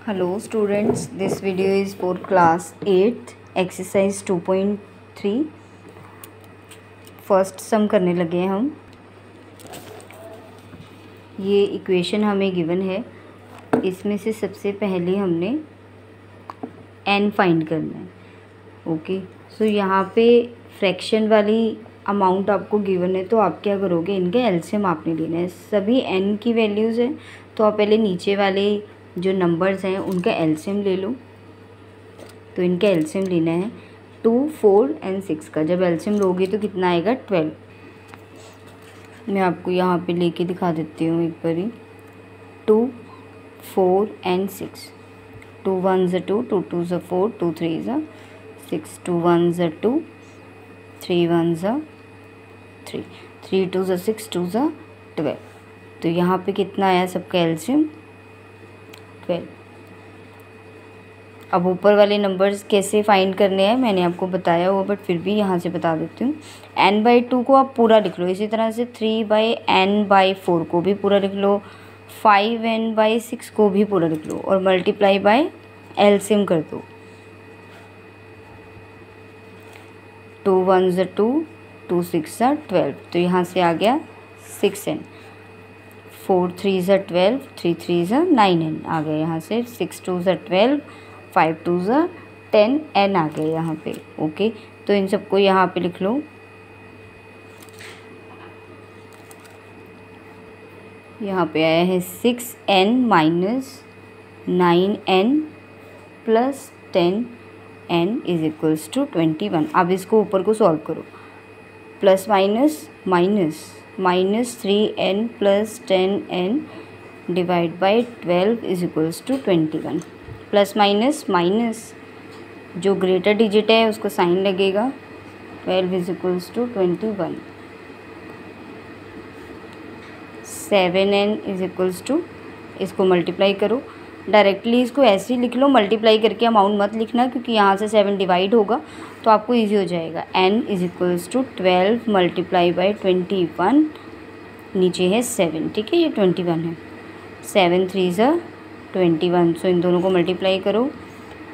Hello students, this video is for class 8th exercise 2.3 first सम करने लगे हैं हम। ये इक्वेशन हमें गिवन है, इसमें से सबसे पहले हमने n फाइंड करना है। ओके, सो यहाँ पे फ्रैक्शन वाली अमाउंट आपको गिवन है, तो आप क्या करोगे, इनके एलसीएम आपने लेना है। सभी n की वैल्यूज़ हैं, तो आप पहले नीचे वाले जो नंबर्स हैं उनका एलसीएम ले लो। तो इनका एलसीएम लेना है 2, 4 एंड 6 का। जब एलसीएम लोगे तो कितना आएगा 12। मैं आपको यहाँ पे लेके दिखा देती हूँ एक बारी। 2, 4 एंड 6। 2 1 2, 2 2 4, 2 3 6, 2 1 2, 3 1 3, 3 2 6, 2 12। तो यहाँ पे कितना आया सबका एलसीएम 12। अब ऊपर वाले नंबर्स कैसे फाइंड करने हैं मैंने आपको बताया हुआ, बट फिर भी यहाँ से बता देती हूँ। n/2 को आप पूरा लिख लो, इसी तरह से 3/n/4 को भी पूरा लिख लो, 5n/6 को भी पूरा लिख लो और मल्टीप्लाई बाय एलसीएम कर दो। 2 1 2, 2 6 12। तो यहाँ से आ गया 6n। 4 3 12, 3 3 9n आ गया यहाँ से। 6 2 12, 5 2 10n आ गया यहाँ पे। ओके, तो इन सबको यहाँ पे लिख लो। यहाँ पे आया है 6n minus 9n plus 10n is equals to 21। अब इसको ऊपर को सॉल्व करो। Plus minus minus minus 3n plus 10n divide by 12 is equals to 21। Plus minus minus, जो ग्रेटर डिजिट है उसको साइन लगेगा। 12 is equals to 21। 7n is equals to, इसको मल्टीप्लाई करो। डायरेक्टली इसको ऐसे ही लिख लो, मल्टीप्लाई करके अमाउंट मत लिखना, क्योंकि यहाँ से 7 डिवाइड होगा तो आपको इजी हो जाएगा। n is equals to 12 multiply by 21, नीचे है 7, ठीक है, ये 21 है। 7 3 21, सो इन दोनों को मल्टीप्लाई करो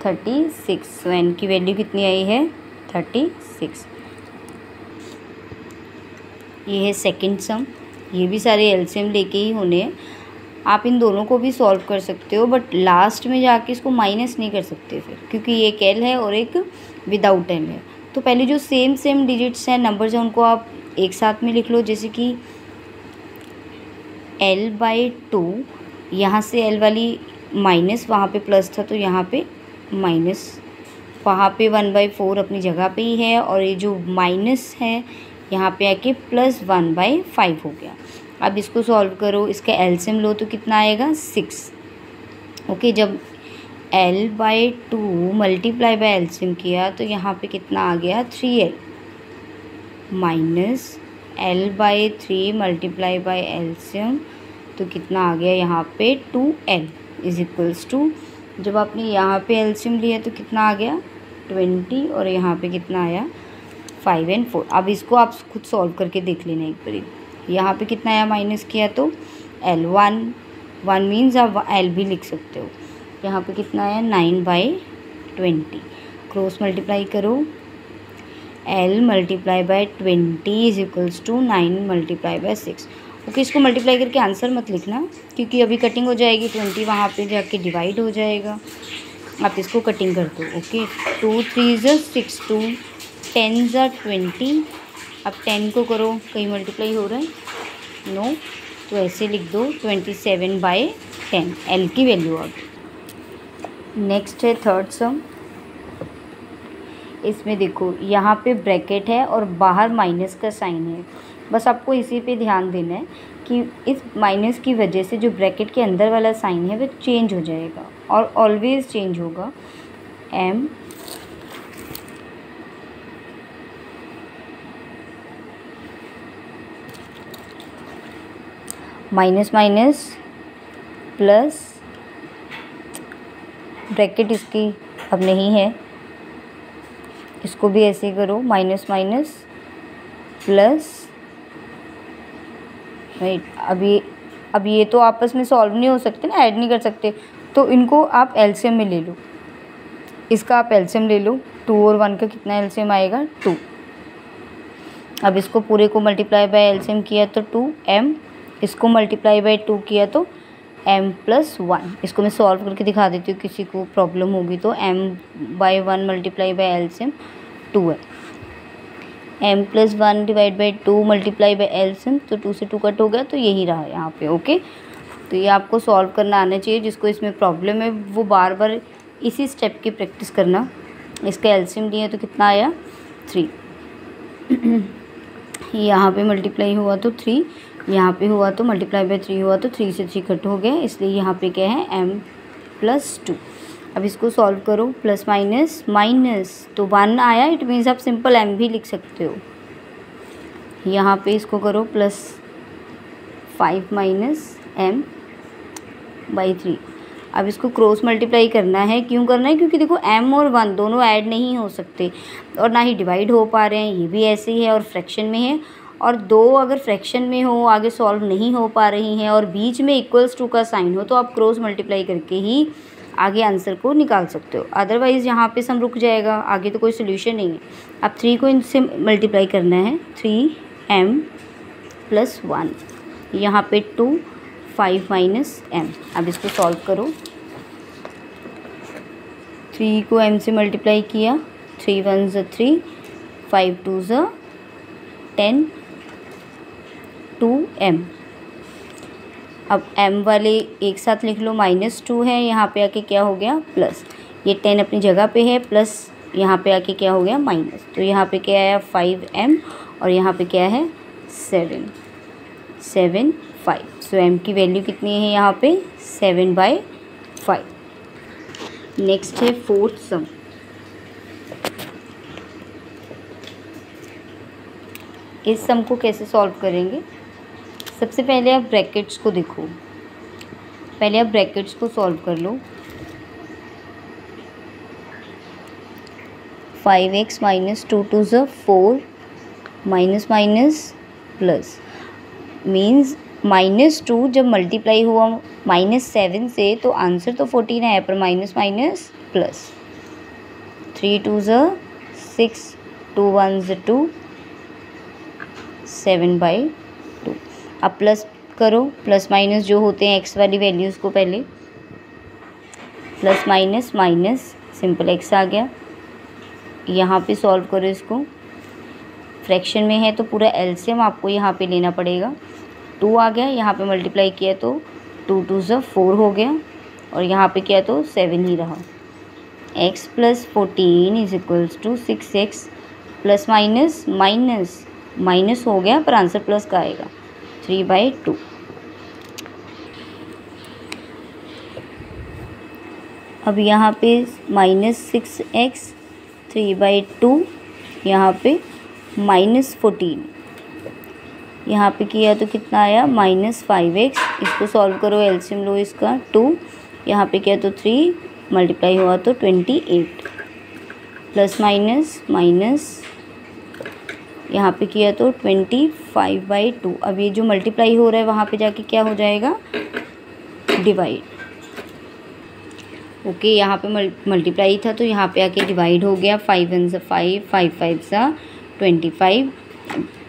36। सो n की वैल्यू कितनी आई है 36। ये है सेकंड सम। ये भी सारे एलसीएम लेके ही होने हैं। आप इन दोनों को भी सॉल्व कर सकते हो, बट लास्ट में जाके इसको माइनस नहीं कर सकते फिर, क्योंकि ये एक एल है और एक विदाउट एल है। तो पहले जो सेम डिजिट्स हैं, नंबर्स हैं, उनको आप एक साथ में लिख लो। जैसे कि l/2, यहाँ से l वाली माइनस, वहाँ पे प्लस था तो यहाँ पे माइनस, वहाँ पे 1/4 अपनी जगह पे ही है, और ये जो माइनस है यहाँ पे आके प्लस 1/5 हो गया। अब इसको सॉल्व करो, इसका एलसीएम लो तो कितना आएगा 6। ओके, जब l/2 मल्टीप्लाई बाय एलसीएम किया तो यहाँ पे कितना आ गया 3l minus l/3 multiply by LCM, तो कितना आ गया यहाँ पे 2l इज इक्वल्स टू, जब आपने यहाँ पे एलसीएम लिया तो कितना आ गया 20, और यहाँ पे कितना आया 5 and 4। अब इसको आप खुद सॉल्व करके देख लेना एक बार। यहाँ पे कितना आया माइनस किया तो l1 मीन्स आप l भी लिख सकते हो। यहाँ पे कितना आया 9/20। क्रॉस मल्टीप्लाई करो, l multiply by 20 is equals to 9 multiply by 6। Okay, इसको मल्टीप्लाई करके आंसर मत लिखना, क्योंकि अभी कटिंग हो जाएगी, 20 वहाँ पे जाके डिवाइड हो जाएगा। आप इसको कटिंग कर दो। ओके, 2 3 6, 2 10 20। अब 10 को करो, कहीं मल्टीप्लाई हो रहा है नो, तो ऐसे लिख दो 27/10 l की वैल्यू। अब नेक्स्ट है थर्ड सम। इसमें देखो यहाँ पे ब्रैकेट है और बाहर माइनस का साइन है। बस आपको इसी पे ध्यान देना है कि इस माइनस की वजह से जो ब्रैकेट के अंदर वाला साइन है वो चेंज हो जाएगा, और ऑलवेज चेंज होगा। m minus minus plus, bracket इसकी अब नहीं है, इसको भी ऐसे ही करो, माइनस माइनस प्लस, राइट। अब ये तो आपस में सॉल्व नहीं हो सकते ना, ऐड नहीं कर सकते, तो इनको आप एलसीएम में ले लो, इसका आप एलसीएम ले लो। 2 और 1 का कितना एलसीएम आएगा 2। अब इसको पूरे को मल्टीप्लाई बाय एलसीएम किया तो 2m, इसको मल्टीप्लाई बाय 2 किया तो m+1। इसको मैं सॉल्व करके दिखा देती हूँ, किसी को प्रॉब्लम होगी तो। m/1 मल्टीप्लाई बाय एलसीएम 2 है, m+1 divide by 2 multiply by LCM, तो 2 से 2 कट हो गया, तो यही रहा यहाँ पे। ओके, तो ये आपको सॉल्व करना आना चाहिए। जिसको इसमें प्रॉब्लम है वो बार बार इसी स्टेप की प्रैक्टिस करना। इसका एलसीएम दिया तो कितना आया 3, यहाँ पे मल्टीप्लाई हुआ तो 3, यहाँ पे हुआ तो मल्टीप्लाई बाई 3 हुआ तो 3 से 3 कट हो गया, इसलिए यहाँ पे क्या है m+2। अब इसको सॉल्व करो, प्लस माइनस माइनस तो 1 आया, इट मीन्स आप सिंपल m भी लिख सकते हो। यहाँ पे इसको करो +5 - m/3। अब इसको क्रॉस मल्टीप्लाई करना है। क्यों करना है? क्योंकि देखो m और 1 दोनों ऐड नहीं हो सकते और ना ही डिवाइड हो पा रहे हैं, ये भी ऐसे ही है और फ्रैक्शन में है। और 2 अगर फ्रैक्शन में हो, आगे सॉल्व नहीं हो पा रही हैं और बीच में =2 का साइन हो, तो आप क्रॉस मल्टीप्लाई करके ही आगे आंसर को निकाल सकते हो। अदरवाइज़ यहाँ पे सम रुक जाएगा, आगे तो कोई सोल्यूशन नहीं है। अब 3 को इनसे मल्टीप्लाई करना है, 3m+1, यहाँ पे 2, 5 - m। अब इसको सॉल्व करो, 3 को m से मल्टीप्लाई किया, 3 × 1 = 3, 5 × 2 = 10, 2m। अब m वाले एक साथ लिख लो, -2 है, यहाँ पे आके क्या हो गया प्लस, ये 10 अपनी जगह पे है, प्लस यहाँ पे आके क्या हो गया माइनस, तो यहाँ पे क्या आया 5m और यहाँ पे क्या है 7, 5। सो m की वैल्यू कितनी है यहाँ पे 7/5। नेक्स्ट है 4th सम। इस सम को कैसे सॉल्व करेंगे? सबसे पहले आप ब्रैकेट्स को देखो, पहले आप ब्रैकेट्स को सॉल्व कर लो। 5x - 2 × 2 = 4, minus minus plus, means -2 जब मल्टीप्लाई हुआ -7 से तो आंसर तो 14 आया, पर माइनस माइनस प्लस। 3 × 2 = 6, 2 × 1 = 2, 7/2। अब प्लस करो, प्लस माइनस जो होते हैं एक्स वाली वैल्यूज़ को, पहले plus minus minus, simple x आ गया। यहाँ पे सॉल्व करो इसको, फ्रैक्शन में है तो पूरा एलसीएम आपको यहाँ पे लेना पड़ेगा। 2 आ गया, यहाँ पे मल्टीप्लाई किया तो 2 × 2 = 4 हो गया, और यहाँ पे किया तो 7 ही रहा। x + 14 = 6x, plus minus minus minus हो गया, पर आंसर प्लस का आएगा, 3/2। अब यहाँ पे -6x, 3/2, यहाँ पे -14, यहाँ पे किया तो कितना आया -5x। इसको सॉल्व करो, एलसीएम लो इसका 2, यहाँ पे किया तो 3, मल्टीप्लाई हुआ तो 28, प्लस माइनस माइनस, यहाँ पे किया तो 25/2। अब ये जो मल्टीप्लाई हो रहा है वहाँ पे जाके क्या हो जाएगा डिवाइड। ओके, यहाँ पे मल्टीप्लाई था तो यहाँ पे आके डिवाइड हो गया, 5 × 1 = 5, 5 × 5 = 25,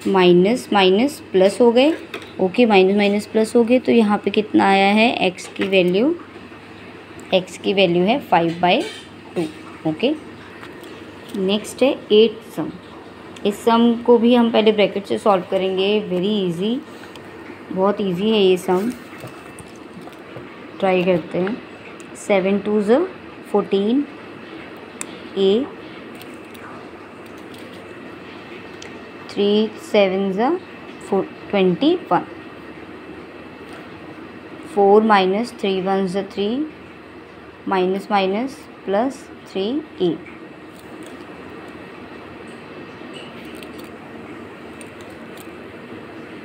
माइनस माइनस प्लस हो गए। ओके, माइनस माइनस प्लस हो गए, तो यहाँ पे कितना आया है x की वैल्यू है 5/2। ओके, नेक्स्ट है 8th सम। इस सम को भी हम पहले ब्रैकेट से सॉल्व करेंगे, वेरी इजी, बहुत इजी है ये सम, ट्राई करते हैं। 7 × 2 = 14, a, 3 × 7 = 21, 4 - 3 × 1 = 3, minus minus plus 3a।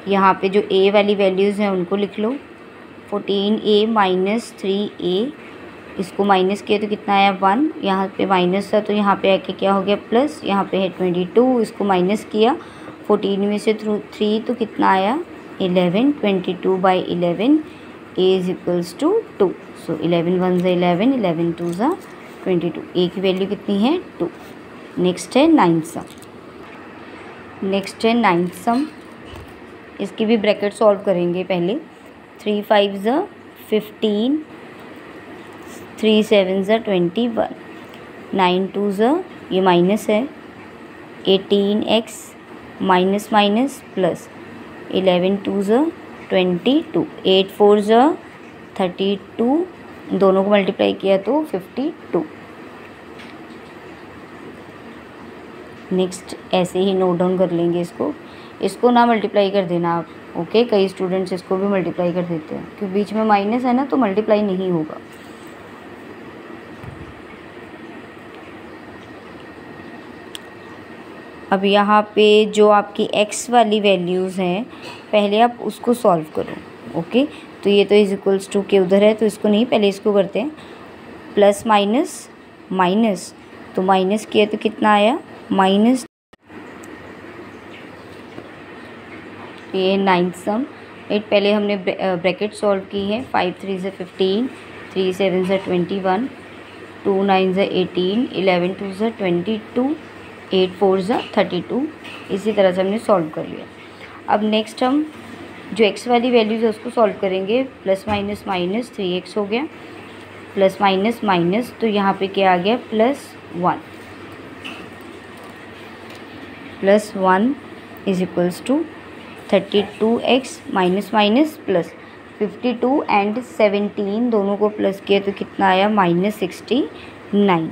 यहाँ पे जो a वाली वैल्यूज़ हैं उनको लिख लो, 14a - 3a, इसको माइनस किया तो कितना आया 1, यहाँ पे माइनस था तो यहाँ पे आके क्या हो गया प्लस, यहाँ पे है 22, इसको माइनस किया, 14 में से 3 तो कितना आया 11, 22/11, ए इज इक्वल्स टू 2। सो 11 1 ज़ा 11, 11 2 ज़ा 22। ए की वैल्यू कितनी है 2। नेक्स्ट है नाइन्थ सम। इसकी भी ब्रैकेट सॉल्व करेंगे पहले। 3 5 ज़ा 15, 3 7 ज़ा 21, 9 2 ज़ा ये माइनस है 18x माइनस माइनस प्लस 11 2 ज़ा 22, 8 4 ज़ा 32, दोनों को मल्टीप्लाई किया तो 52। नेक्स्ट ऐसे ही नोट डाउन कर लेंगे इसको ना मल्टीप्लाई कर देना आप, ओके। कई स्टूडेंट्स इसको भी मल्टीप्लाई कर देते हैं क्योंकि बीच में माइनस है ना, तो मल्टीप्लाई नहीं होगा। अब यहाँ पे जो आपकी x वाली वैल्यूज़ हैं पहले आप उसको सॉल्व करो, ओके। तो ये तो इज इक्वल्स टू के उधर है तो इसको नहीं, पहले इसको करते हैं। प्लस माइनस माइनस, तो माइनस किया तो कितना आया माइनस। ये नाइन्थ सम। पहले हमने ब्रैकेट सॉल्व की है। 5 3 ज़ा 15, 3 7 ज़ा 21, 2 9 ज़ा 18, 11 2 ज़ा 22, 8 4 ज़ा 32। इसी तरह से हमने सॉल्व कर लिया। अब नेक्स्ट हम जो x वाली वैल्यूज़ है उसको सॉल्व करेंगे। प्लस माइनस माइनस 3x हो गया, प्लस माइनस माइनस, तो यहाँ पे क्या आ गया +1। +1 is equals to 32x minus minus plus 52 and 17 दोनों को प्लस किया तो कितना आया -69।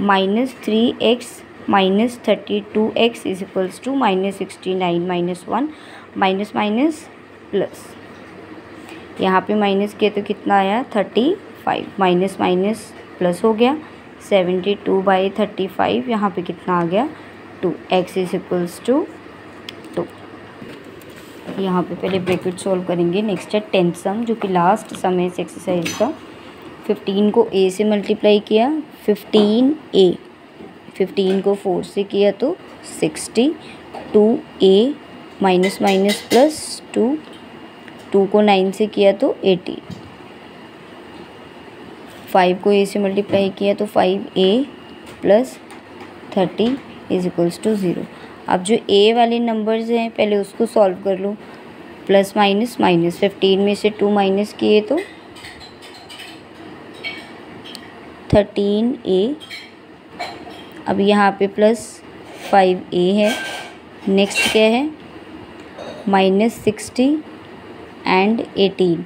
-3x minus 32x is equals to -69 -1 minus minus plus, यहाँ पे माइनस किया तो कितना आया 35, माइनस माइनस प्लस हो गया 72/35, यहाँ पे कितना आ गया 2। x is equals to 2। यहाँ पे पहले ब्रैकेट सॉल्व करेंगे। नेक्स्ट है 10th सम, जो कि लास्ट सम है इस एक्सरसाइज का। 15 को a से मल्टीप्लाई किया, 15a, 15 को 4 से किया तो 60, 2a माइनस माइनस प्लस 2, 2 को 9 से किया तो 80, 5 को a से मल्टीप्लाई किया तो 5a plus 30 is equals to 0। अब जो a वाले नंबर्स हैं पहले उसको सॉल्व कर लो। प्लस माइनस माइनस, 15 में से 2 माइनस किए तो 13a। अब यहाँ पे प्लस 5a है। नेक्स्ट क्या है -60 एंड 18,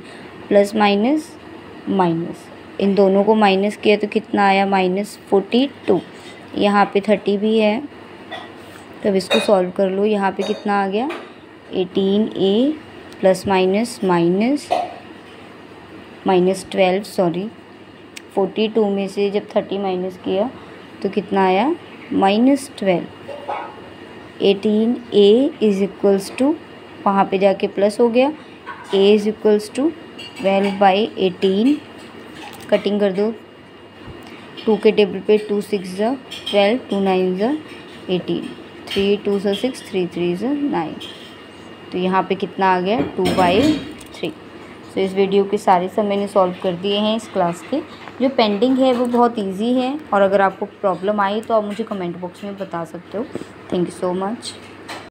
प्लस माइनस माइनस, इन दोनों को माइनस किया तो कितना आया -42। यहाँ पे 30 भी है, तब इसको सॉल्व कर लो। यहाँ पे कितना आ गया 18a plus minus minus -12, sorry 42 में से जब 30 माइनस किया तो कितना आया -12। 18a इज इक्वल्स टू, वहाँ पे जाके प्लस हो गया, a is equals to 12/18। Cutting कर दो, 2 के टेबल पे 2 6 ज़ा 12, 2 9 ज़ा 18, 3 2 ज़ा 6, 3 3 ज़ा 9, तो यहाँ पे कितना आ गया 2/3। तो इस वीडियो के सारे सम मैंने सॉल्व कर दिए हैं इस क्लास के। जो पेंडिंग है वो बहुत इजी है, और अगर आपको प्रॉब्लम आई तो आप मुझे कमेंट बॉक्स में बता सकते हो। Thank you so much.